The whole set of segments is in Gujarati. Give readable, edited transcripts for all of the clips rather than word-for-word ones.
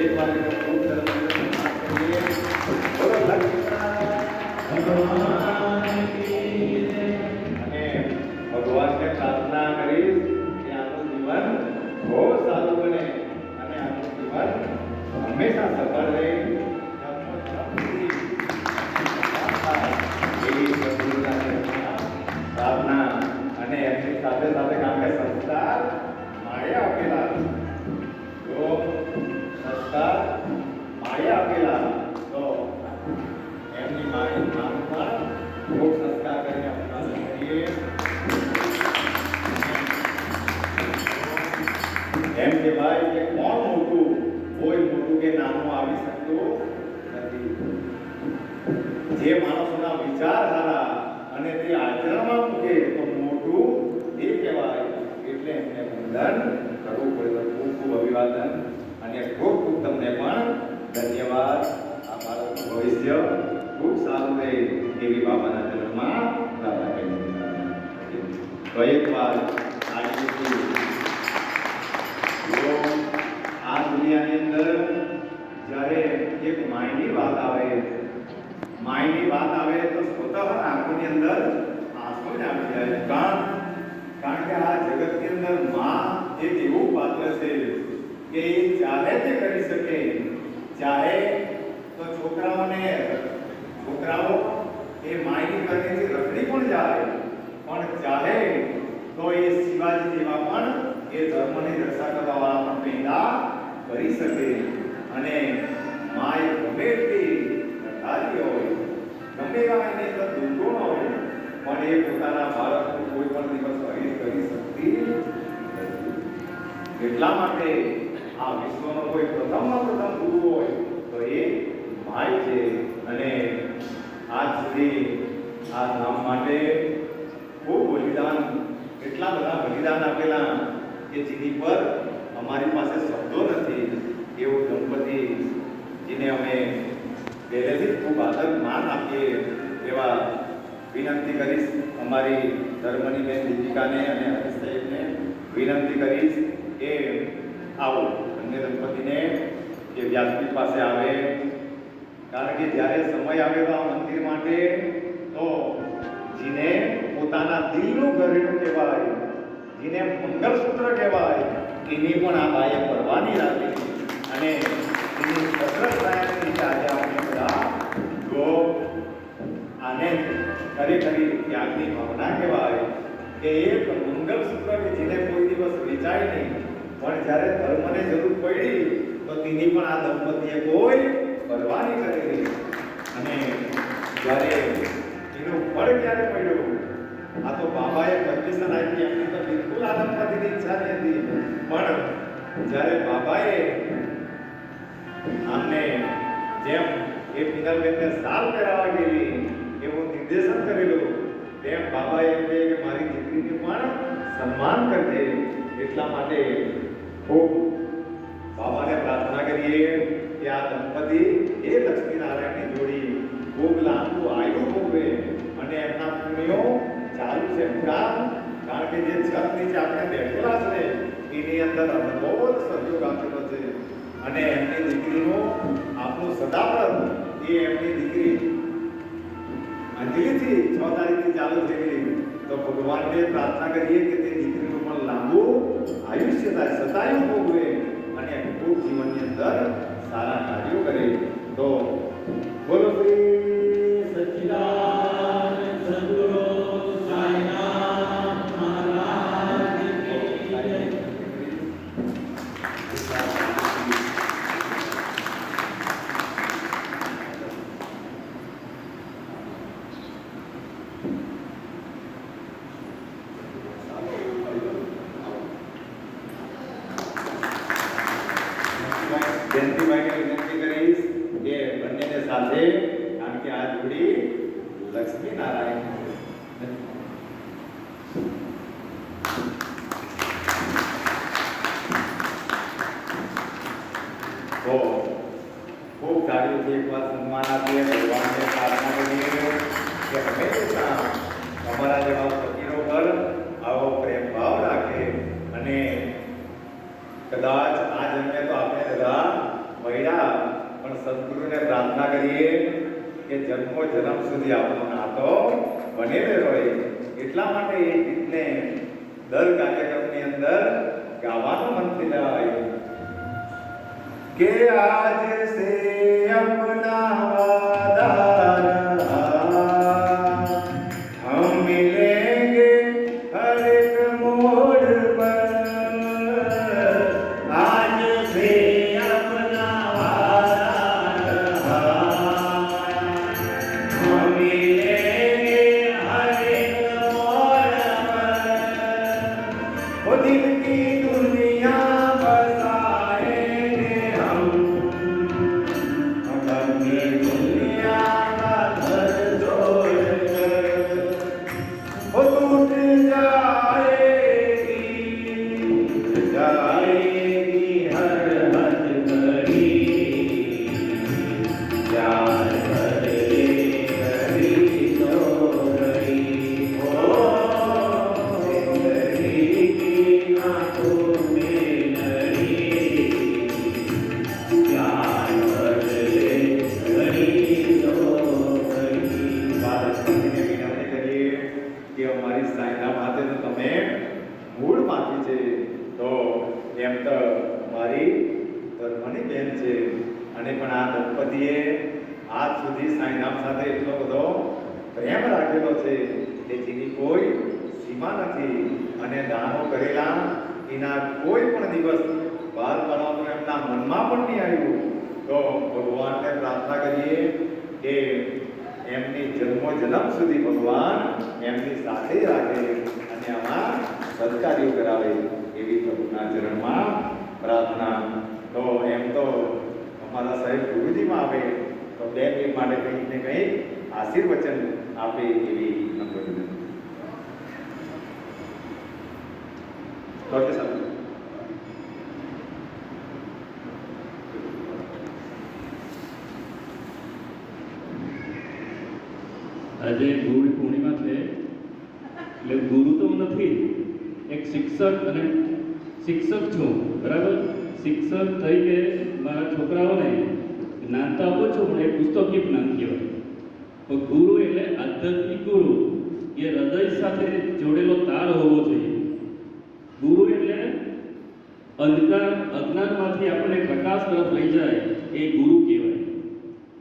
એક વાર ખૂબ સરસ કરીએ. બોલો અને ભગવાનને પ્રાર્થના કરીશ કે આપણું જીવન બહુ સારું બને અને આપણું જીવન હંમેશા સફળ રહે. પ્રાર્થના અને એમની સાથે સાથે કારણ કે સંસ્કાર માળે આપેલા તો સંસ્કાર માળે આપેલા તો એમની માળી નામમાં ખૂબ સંસ્કાર કરીને અભિવાદન કરીએ. એમ કે ભાઈ કે કોણ મોટું, કોઈ મોટું કે નાનું આવી શકતું નથી. જે માણસોના વિચાર સારા અને તે આચરણમાં મૂકે તો મોટું એ કહેવાય. એટલે એમને વંદન કરવું પડે. ખૂબ ખૂબ અભિવાદન અને ખૂબ ખૂબ તમને પણ ધન્યવાદ. આ બાળકનું ભવિષ્ય ખૂબ સારું રહે એવી બાબાના ચરણમાં પ્રાર્થના કરી. તો એક વાર આ દુનિયાની અંદર જ્યારે એક માયની વાત આવે તો સ્વતઃ આંખોની અંદર આંસુ જ આવી જાય. કારણ કે આ જગતની અંદર માં એક એવું પાત્ર છે કે એ ચાહે તે કરી શકે. ચાહે તો છોકરાઓ એ માયની કરતીથી રખડી પણ જાય, પણ ચાહે તો એ શિવાજી જેવા પણ એ ધર્મની રક્ષા કરવા વાળા પણ પેદા કરી શકે. અને માય ગમે એટલી નઠારી હોય, ગમે એવા એની અંદર દુર્ગુણ હોય, પણ એ પોતાના બાળકનું કોઈ પણ દિવસ કરી શકતી નથી. એટલા માટે આ વિશ્વનો કોઈ પ્રથમમાં પ્રથમ ગુરુ હોય તો એ માય છે. અને આજ સુધી આ નામ માટે ખૂબ બલિદાન, એટલા બધા બલિદાન આપેલા કે જેની પર અમારી પાસે શબ્દો નથી. એવું દંપતી જેને અમે પહેલેથી ખૂબ આદર માન આપીએ એવા વિનંતી કરીશ. અમારી ધર્મની બેન દીપિકાને અને હરીશ સાહેબને વિનંતી કરીશ કે આવો બંને દંપતીને કે વ્યાસપીઠ પાસે આવે. કારણ કે જ્યારે સમય આવે તો આ મંદિર માટે તો જેને પોતાના દિલનું ઘરેણું કહેવાય, જેને મંગળસૂત્ર કહેવાય, એની પણ આ બાએ પરવાની રાખી અને એની સત્રસરાયની રીતે આજે આપણે બધા જો આને ખરેખરી ત્યાગની ભાવના કહેવાય કે એક મંગળસૂત્ર કે જેને કોઈ દિવસ વેચાય નહીં, પણ જ્યારે ધર્મને જરૂર પડી તો તેની પણ આ દંપતીએ કોઈ પરવાની કરેલી. અને જ્યારે એનું ફળ ક્યારે પડ્યું, આ તો બાબાએ પરમિશન આપી. એમની તો બિલકુલ આ દંપતીની ઈચ્છા નથી, પણ જ્યારે બાબાએ આમને જેમ એ પિનલબેનને સાલ પહેરાવા ગયેલી એવું નિર્દેશન કરેલું, તેમ બાબાએ એમ કહે કે મારી દીકરીને પણ સન્માન કરજે. એટલા માટે ખૂબ બાબાને પ્રાર્થના કરીએ કે આ દંપતી એ લક્ષ્મીનારાયણની જોડી ખૂબ લાંબુ આયુ ભોગવે અને એમના પુણ્યો ચાલુ છે. કારણ કે જે છત નીચે આપણે બેઠેલા છે એની અંદર અનમોલ સહયોગ આપેલો છે. અને એમની દીકરીનું આપણું સદાવ્રત એ એમની દીકરી અંજલિથી 6 તારીખથી ચાલુ થયેલી. તો ભગવાનને પ્રાર્થના કરીએ કે તે દીકરીનું પણ લાંબુ આયુષ્ય થાય, સદાયુ ભોગવે અને ખૂબ જીવનની અંદર સારા કાર્યો કરે. તો બોલો શ્રી સચ્ચિદાનંદ સદગુરુ સાઈનાથ મહારાજ કી જય. જયંતિભાઈને વિનંતી કરીશ કે બંનેને સાથે, કારણ કે આ જોડી લક્ષ્મી નારાયણ તો ખૂબ કાર્યોથી એકવાર સન્માન આપીએ. ભગવાનને પ્રાર્થના કરીએ કે હંમેશા અમારા જેવા ફકીરો પર આવો પ્રેમ ભાવ રાખે અને કદાચ આ જન્મે તો આપણે બધા સદગુરુને પ્રાર્થના કરીએ કે જન્મો જન્મ સુધી આપણો નાતો બનેલો રહે. એટલા માટે એ ગીતને દર કાર્યક્રમની અંદર ગાવાનું મન થઈ જાય કે આજ સે અપના વાદા આજે ગુરુ પૂર્ણિમા છે એટલે ગુરુ તો હું નથી, એક શિક્ષક અને શિક્ષક છું, બરાબર. શિક્ષક તરીકે મારા છોકરાઓને જ્ઞાન તો આપું છું, પણ એ પુસ્તકીય જ્ઞાન કહેવાય. તો ગુરુ એટલે આધ્યાત્મિક ગુરુ, એ હૃદય સાથે જોડેલો તાર હોવો જોઈએ. ગુરુ એટલે અંધકાર અજ્ઞાનમાંથી આપણને પ્રકાશ તરફ લઈ જાય એ ગુરુ કહેવાય.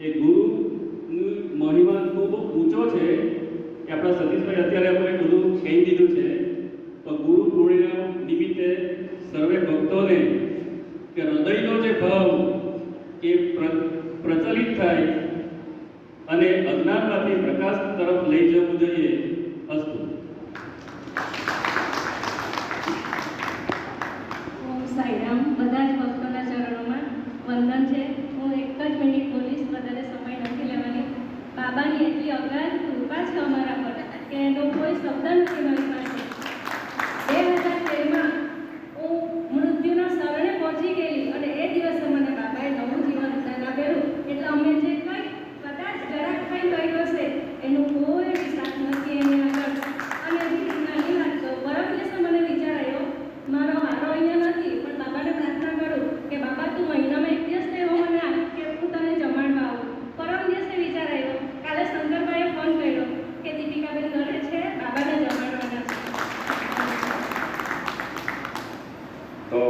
એ ગુરુની મહિમા ખૂબ ઊંચો છે કે આપણા સતીશભાઈ અત્યારે આપણે બધું કહી દીધું છે. તો ગુરુ પૂર્ણિમા નિમિત્તે સર્વે ભક્તોને કે હૃદયનો જે ભાવ એ પ્રચલિત થાય અને અજ્ઞાનમાંથી પ્રકાશ તરફ લઈ જવું જોઈએ. અસ્તુ. સાઈરામ. બધા જ ભક્તોના ચરણોમાં વંદન છે. હું એક જ મિનિટ બોલીશ, વધારે સમય નથી લેવાની. બાબાની એટલી અગાધ કૃપા છે અમારા પર કે એનો કોઈ શબ્દ નથી મારી પાસે. 2013માં હું મૃત્યુના શરણે પહોંચી ગયેલી અને એ દિવસે મને બાબાએ નવું જીવન આપેલું. એટલે અમે જે કંઈ કદાચ જરાક કંઈ કર્યું હશે એનું કોઈ વિશ્વાસ નથી એની આગળ. અને બીજી નાની વાત કહું, પરમ દિવસે મને વિચાર આવ્યો, મારો હારો અહીંયા નથી, પણ બાબાને પ્રાર્થના કરું કે બાબા તું મહિનામાં એક દિવસ એવો મને આપ કે હું તને જમાડવા આવું. પરમ દિવસે વિચાર આવ્યો, કાલે શંકરભાઈએ ફોન કર્યો કે દીપિકાબેન ઘરે છે, બાબાને જમાડવાના છે. તો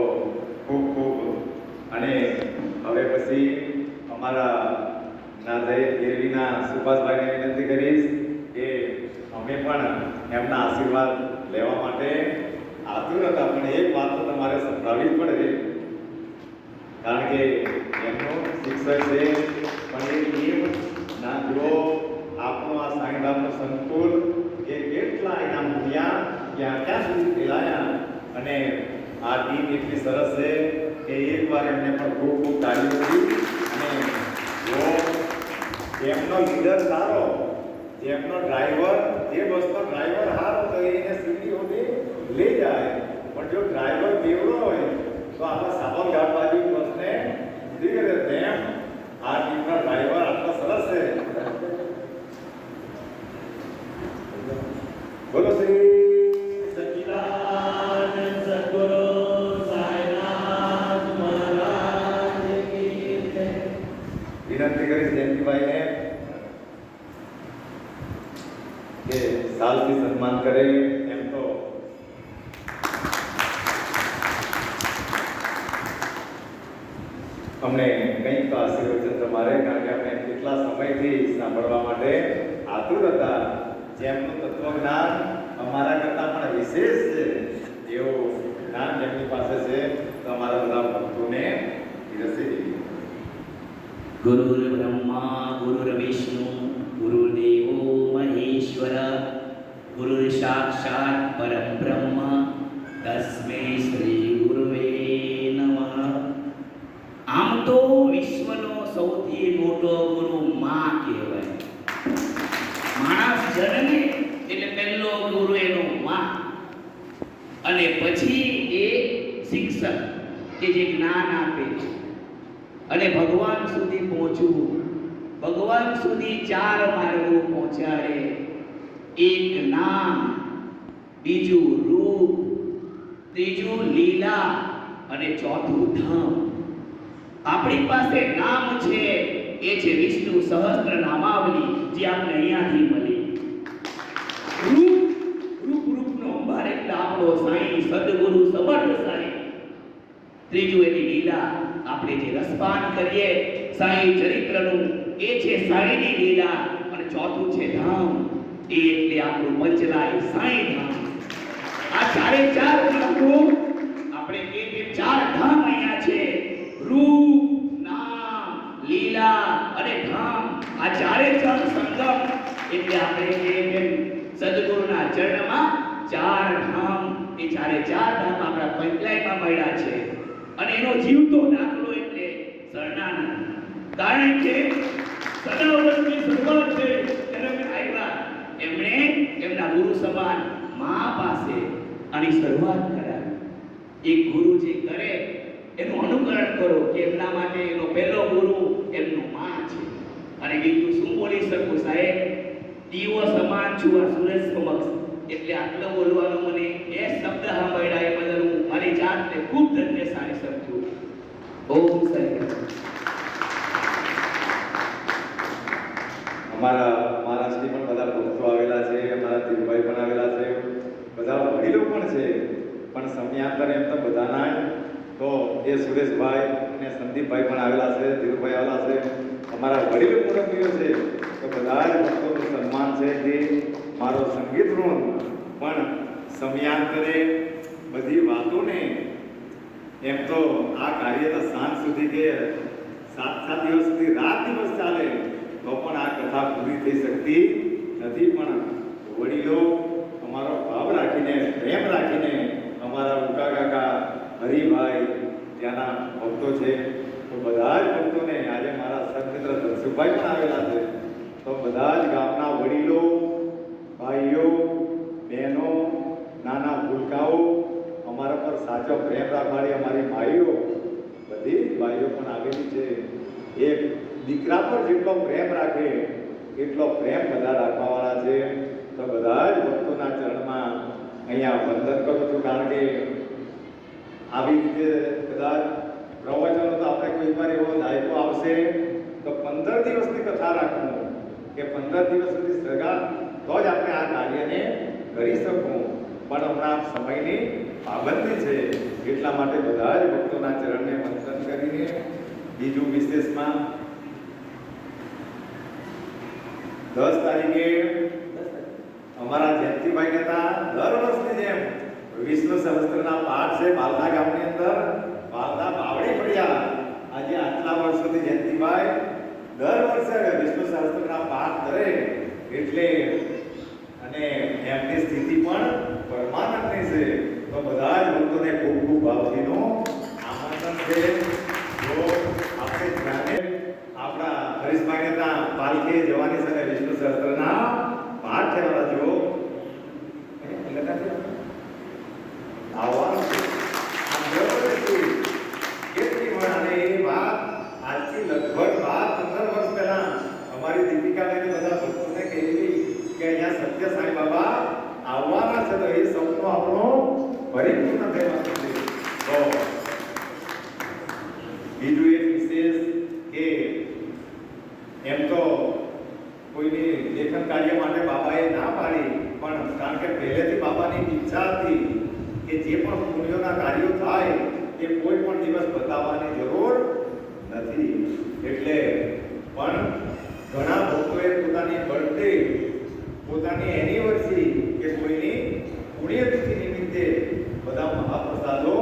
ખૂબ ખૂબ. અને હવે પછી અમારા નાદય દેવીના સુભાષભાઈને વિનંતી કરીશ કે અમે પણ એમના આશીર્વાદ લેવા માટે આતુર હતા. પણ એક વાત તો તમારે સંભળાવવી જ પડે, કારણ કે એમનો શિક્ષક છે. પણ એ ટીમ ના જો આપણો આ સાંઈધામનો સંકુલ એ કેટલા એના મૂલ્યા ક્યાં સુધી ફેલાયા. અને આ ટીમ એટલી સરસ છે કે એકવાર એમને પણ ખૂબ ખૂબ તાળીઓ કરી. અને જો એમનો લીડર સારો, જેમનો ડ્રાઈવર, જે બસનો ડ્રાઈવર સારો તો એને સીધી સુધી લઈ જાય. પણ જો ડ્રાઈવર બેવડો હોય તો આપણા સાબરઘાટ બાજુ બસને સીધી કરે. તેમ આ ટીમનો ડ્રાઈવર આટલો સરસ છે. બોલો શ્રી વિનંતી કરીશ જયંતિભાઈને કે સાલથી સન્માન કરે. એમ તો અમને કંઈક તો આશીર્વચન તમારે, કારણ કે આપણે કેટલા સમયથી સાંભળવા માટે આતુર હતા. જેમનું તત્વજ્ઞાન અમારા કરતાં પણ વિશેષ છે એવું જ્ઞાન જેમની પાસે છે, તો અમારા બધા ભક્તોને પીરસી દીધી. ગુરુર્બ્રહ્મા ગુરુર્વિષ્ણુ ગુરુદેવો મહેશ્વર ગુરુર સાક્ષાત પરબ્રહ્મ તસ્મૈ શ્રી ગુરુવે નમઃ. આમ તો વિશ્વનો સૌથી મોટો ગુરુ માં કહેવાય. માણસ જન્મે એટલે પહેલો ગુરુ એનો માં, અને પછી એ શિક્ષક કે જે જ્ઞાન આપે છે. અને ભગવાન સુધી પહોંચવું, ભગવાન સુધી 4 માર્ગો પહોંચાડે. એક નામ, બીજું રૂપ, ત્રીજું લીલા અને ચોથું ધામ. આપણી પાસે નામ છે, એ છે વિષ્ણુ સહસ્ત્ર નામાવલી, જે આપણે અહીંયાથી મળી. રૂપનો અંબાર એટલે આપણો સાईं સદગુરુ સમર્થ સાईं. ત્રીજું એની લીલા, આપણે જે રસપાન કરીએ સાईं ચરિત્રનું, એ છે સાईની લીલા. અને ચોથું છે ધામ, એ એટલે આપણું પંચલાય સાईं ધામ. આ 4 ધામો આપણે કે 4 ધામ અહીંયા છે. રૂપ, નામ, લીલા અને ધામ. આ 4 સંગમ એટલે આપણે કે સદગુરુના ચરણમાં 4 ધામ. એ 4 ધામ આપણા પંચલાયમાં મળ્યા છે. અને એનો જીવતો દાખલો એટલે શરણાનંદ. કારણ કે સદાવર્તની શરૂઆત છે ત્યારે આવ્યા, એમણે એમના ગુરુ સમાન મા પાસે આની શરૂઆત કરાવી. એક ગુરુ જે કરે એનું અનુકરણ કરો, કે એમના માટે એનો પહેલો ગુરુ એમનો મા છે. અને બીજું શું બોલી શકું સાહેબ? દીવો સમાન છું આ સૂરજ સમક્ષ. એટલે આટલો બોલવાનું મને એ શબ્દ સાંભળ્યા એ બદલ હું મારી જાતને ખૂબ ધન્યશાળી સમજું. ઓમ સાહેબ. અમારા મહારાષ્ટ્રથી પણ બધા ભક્તો આવેલા છે, અમારા ધીરુભાઈ પણ આવેલા છે, બધા વડીલો પણ છે. પણ સમયાંતરે એમ તો બધાના તો એ સુરેશભાઈ અને સંદીપભાઈ પણ આવેલા છે, ધીરુભાઈ આવેલા છે. અમારા વડીલો મુરબ્બીઓ છે, તો બધા જ ભક્તોનું સન્માન છે. જે મારો સંગીત ઋણ પણ સમયાંતરે બધી વાતોને એમ તો આ કાર્ય તો સાંજ સુધી કે 7 દિવસ સુધી રાત દિવસ ચાલે તો પણ આ કથા પૂરી થઈ શકતી નથી. પણ વડીલો અમારો ભાવ રાખીને, પ્રેમ રાખીને, અમારા ઉકા કાકા હરિભાઈ ત્યાંના ભક્તો છે, તો બધા જ ભક્તોને આજે મારા સદમિત્ર ધનસુખભાઈ પણ આવેલા છે, તો બધા જ ગામના વડીલો, ભાઈઓ, બહેનો, નાના ભૂલકાઓ, અમારા પર સાચો પ્રેમ રાખવાળી અમારી ભાઈઓ, બધી ભાઈઓ પણ આવેલી છે. એક દીકરા પર જેટલો પ્રેમ રાખે એટલો પ્રેમ બધા રાખવાવાળા છે. તો બધા જ ભક્તોના ચરણમાં અહીંયા વંદન કરું છું. કારણ કે આવી રીતે કદાચ પ્રવચનો તો આપણે કોઈ વાર એવો દાયકો આવશે તો 15 દિવસની કથા રાખવું, કે 15 દિવસ સુધી સગા તો જ આપણે આ કાર્યને કરી શકું. પણ હમણાં સમયની પાબંદી છે, એટલા માટે બધા જ ભક્તોના ચરણને વંદન કરીને બીજું વિશેષમાં 10 તારીખે અમારા જયંતિભાઈ હતા દર વર્ષની જેમ વિષ્ણુ સહસ્ત્રના પાઠ છે બાલદા ગામની અંદર, બાલદા બાવડી પડ્યા. આજે આટલા વર્ષોથી જયંતિભાઈ દર વર્ષે વિષ્ણુ સહસ્ત્રના પાઠ કરે, એટલે અને એમની સ્થિતિ પણ પરમાનંદની છે. તો બધા જ ભક્તોને ખૂબ ખૂબ ભાવભીનું આમંત્રણ છે. જો આપણે જાણે આપણા હરીશભાઈને ત્યાં પાલખી જવાની છે, વિષ્ણુ સહસ્ત્રના પાઠ થયેલા જો આવવાનું છે. કેટલી વાર અને એ વાત આજથી લગભગ 12-15 વર્ષ પહેલા અમારી દીપિકાબેને બધા ભક્તોને કહેલી કે અહીંયા સત્ય સાંઈ બાબા આવવાના છે, તો એ સપનું આપણું પરિપૂર્ણ થવાનું છે. તો બીજું એક વિશેષ કે એમ તો કોઈની લેખન કાર્ય માટે બાબાએ ના પાડી, પણ કારણ કે પહેલેથી બાબાની ઈચ્છા હતી કે જે પણ પુણ્યોના કાર્યો થાય એ કોઈ પણ દિવસ બતાવવાની જરૂર નથી. એટલે પણ ઘણા ભક્તોએ પોતાની બર્થડે, પોતાની એનિવર્સરી કે કોઈની પુણ્યતિથિ નિમિત્તે બધા મહાપ્રસાદો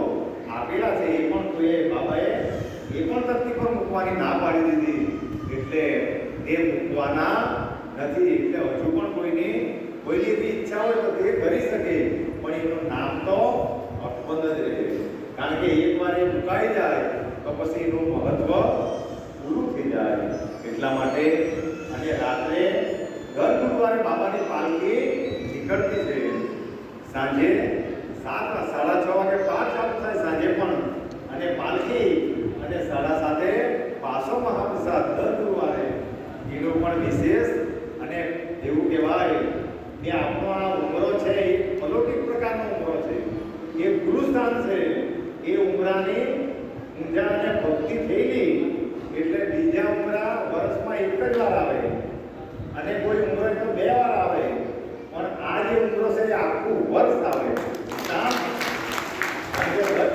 આપેલા છે. એ પણ કોઈએ બાબાએ એ પણ ધરતી પર મૂકવાની ના પાડી દીધી, એટલે એ મૂકવાના નથી. એટલે હજુ પણ કોઈની એવી ઈચ્છા હોય તો તે કરી શકે, પણ એનું નામ તો અકબંધ જ રહે. કારણ કે એકવાર એ મુકાઈ જાય તો પછી એનું મહત્વ પૂરું થઈ જાય. એટલા માટે અને રાત્રે દર ગુરુવારે બાબાની પાલખી નીકળતી છે. સાંજે 7:30 વાગે પાર ચાલુ થાય સાંજે પણ, અને પાલખી અને 7:30 પાછો મહાપ્રસાદ દર ગુરુવારે. એનો પણ વિશેષ અને એવું કહેવાય કે આપણો આ ઉમરો છે એ અલૌકિક પ્રકારનો ઉમરો છે. એ ગુરુસ્થાન છે. એ ઉમરાની ઊંઝા અને ભક્તિ થયેલી એટલે બીજા ઉમરા વર્ષમાં એક જ વાર આવે, અને કોઈ ઉમરો તો 2 વાર આવે, પણ આ જે ઉમરો છે એ આખું વર્ષ આવે.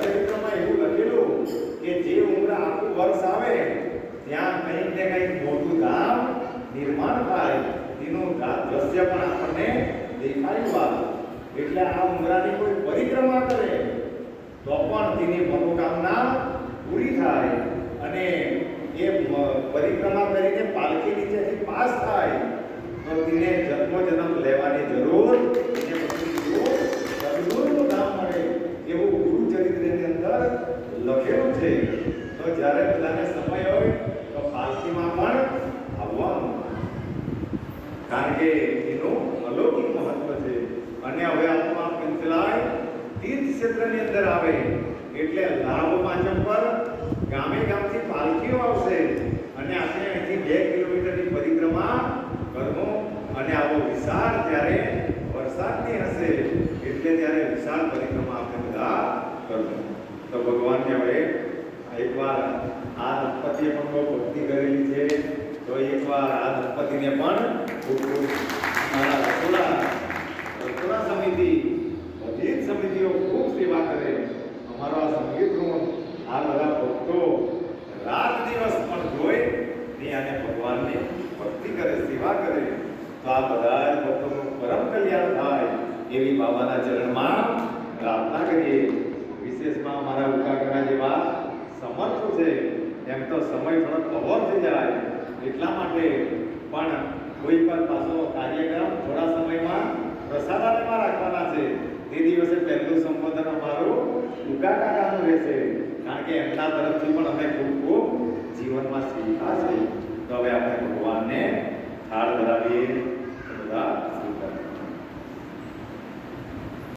ચરિત્રમાં એવું લખેલું કે જે ઉમરા આખું વર્ષ આવે ત્યાં કંઈક ને કંઈક મોટું ધામ નિર્માણ થાય. એનું દ્રશ્ય પણ આપણને દેખાયું વાત. એટલે આ ઉમરાની કોઈ પરિક્રમા કરે તો પણ તેની મનોકામના પૂરી થાય, અને એ પરિક્રમા કરીને પાલખી નીચેથી પાસ થાય તો તેને જન્મ લેવાની જરૂર સદગુરુનું નામ મળે એવું ગુરુ ચરિત્રની અંદર લખેલું છે. તો જ્યારે બધાને સમય હોય તો પાલખીમાં પણ આવવાનું, કારણ કે એનું અલૌકિક મહત્વ છે. અને હવે આપણું આ પંચલાય તીર્થ ક્ષેત્રની અંદર આવે એટલે લાભ પાંચમ પર ગામે ગામથી પાલખીઓ આવશે, અને આપણે અહીંથી 2 કિલોમીટરની પરિક્રમા કરવું. અને આવો વિશાળ ત્યારે વરસાદની હશે એટલે ત્યારે વિશાળ પરિક્રમા આપણે બધા કરવું. તો ભગવાનને હવે એકવાર આ દંપતીએ પણ બહુ ભક્તિ કરેલી છે, તો એકવાર આ દંપતીને પણ ખૂબ ખૂબ મારા રસોડા સમિતિ, બધી જ સમિતિઓ ખૂબ સેવા કરે. અમારો આ સંગીત રૂમ, આ બધા ભક્તો રાત દિવસ પણ જોઈ ને અને ભગવાનની ભક્તિ કરે, સેવા કરે. તો આ બધા જ ભક્તોનું પરમ કલ્યાણ થાય એવી બાબાના ચરણમાં પ્રાર્થના કરીએ. વિશેષમાં અમારા ઉકાકરા જેવા સમર્થો છે, એમ તો સમય થોડો કવર થઈ જાય એટલા માટે, પણ કોઈ પણ પાછો કાર્યક્રમ થોડા સમયમાં પ્રસાદાલયમાં રાખવાના છે. તે દિવસે પહેલું સંબોધન અમારું ઉકાકાનું રહેશે, કારણ કે એમના તરફથી પણ અમે ખૂબ ખૂબ જીવનમાં શીખ્યા છે. તો હવે આપણે ભગવાનને થાળ ધરાવીએ.